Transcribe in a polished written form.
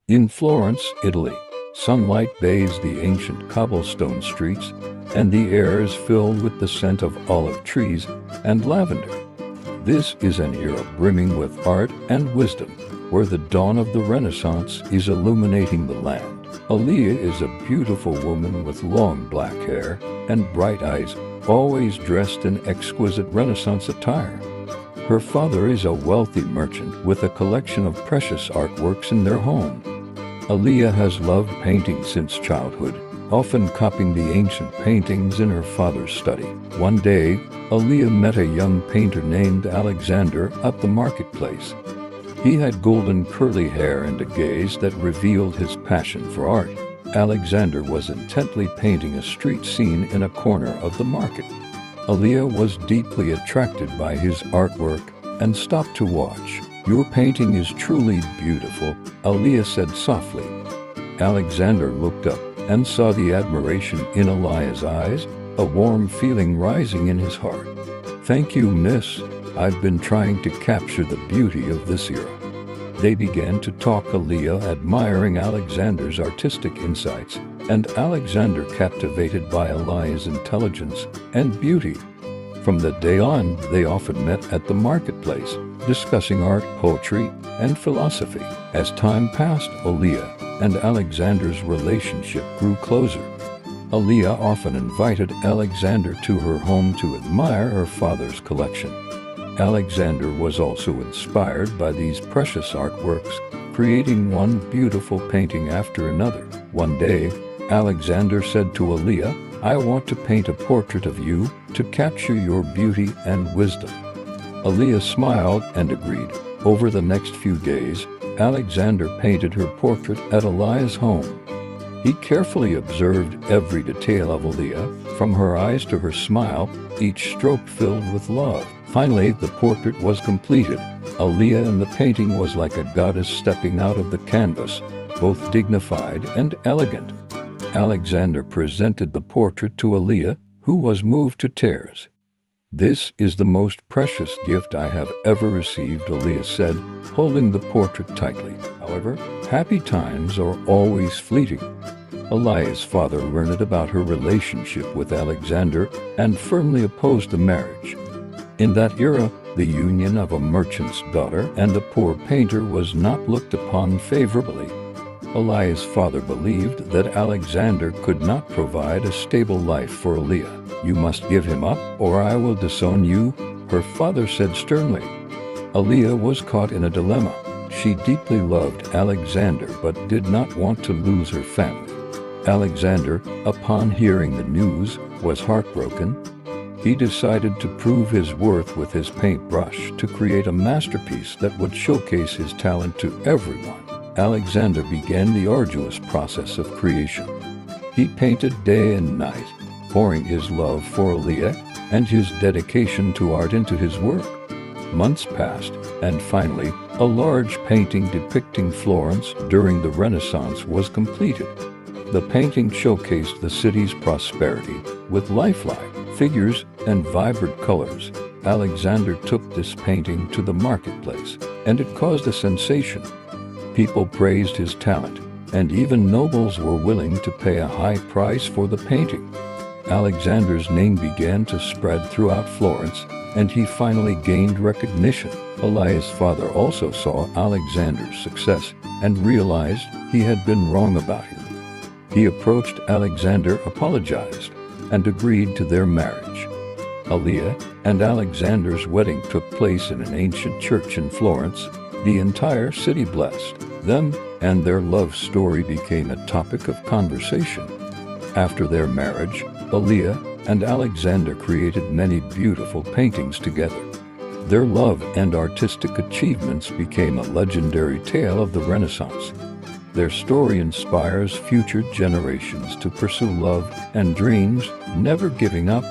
In Florence, Italy, sunlight bathes the ancient cobblestone streets, and the air is filled with the scent of olive trees and lavender. This is an era brimming with art and wisdom, where the dawn of the Renaissance is illuminating the land. Eliya is a beautiful woman with long black hair and bright eyes, always dressed in exquisite Renaissance attire. Her father is a wealthy merchant with a collection of precious artworks in their home. Eliya has loved painting since childhood, often copying the ancient paintings in her father's study. One day, Eliya met a young painter named Alexander at the marketplace. He had golden curly hair and a gaze that revealed his passion for art. Alexander was intently painting a street scene in a corner of the market. Eliya was deeply attracted by his artwork and stopped to watch. "Your painting is truly beautiful," Eliya said softly. Alexander looked up and saw the admiration in Eliya's eyes, a warm feeling rising in his heart. "Thank you, miss. I've been trying to capture the beauty of this era." They began to talk, Eliya admiring Alexander's artistic insights, and Alexander captivated by Eliya's intelligence and beauty. From that day on, they often met at the marketplace, discussing art, poetry, and philosophy. As time passed, Eliya and Alexander's relationship grew closer. Eliya often invited Alexander to her home to admire her father's collection. Alexander was also inspired by these precious artworks, creating one beautiful painting after another. One day, Alexander said to Eliya, "I want to paint a portrait of you to capture your beauty and wisdom." Eliya smiled and agreed. Over the next few days, Alexander painted her portrait at Eliya's home. He carefully observed every detail of Eliya, from her eyes to her smile, each stroke filled with love. Finally, the portrait was completed. Eliya in the painting was like a goddess stepping out of the canvas, both dignified and elegant. Alexander presented the portrait to Eliya, who was moved to tears. "This is the most precious gift I have ever received," Eliya said, holding the portrait tightly. However, happy times are always fleeting. Eliya's father learned about her relationship with Alexander and firmly opposed the marriage. In that era, the union of a merchant's daughter and a poor painter was not looked upon favorably. Eliya's father believed that Alexander could not provide a stable life for Eliya. "You must give him up, or I will disown you," her father said sternly. Eliya was caught in a dilemma. She deeply loved Alexander but did not want to lose her family. Alexander, upon hearing the news, was heartbroken. He decided to prove his worth with his paintbrush to create a masterpiece that would showcase his talent to everyone. Alexander began the arduous process of creation. He painted day and night, pouring his love for Eliya and his dedication to art into his work. Months passed, and finally, a large painting depicting Florence during the Renaissance was completed. The painting showcased the city's prosperity with lifelike figures and vibrant colors. Alexander took this painting to the marketplace, and it caused a sensation. People praised his talent, and even nobles were willing to pay a high price for the painting. Alexander's name began to spread throughout Florence, and he finally gained recognition. Eliya's father also saw Alexander's success and realized he had been wrong about him. He approached Alexander, apologized, and agreed to their marriage. Eliya and Alexander's wedding took place in an ancient church in Florence. The entire city blessed them, and their love story became a topic of conversation. After their marriage, Eliya and Alexander created many beautiful paintings together. Their love and artistic achievements became a legendary tale of the Renaissance. Their story inspires future generations to pursue love and dreams, never giving up.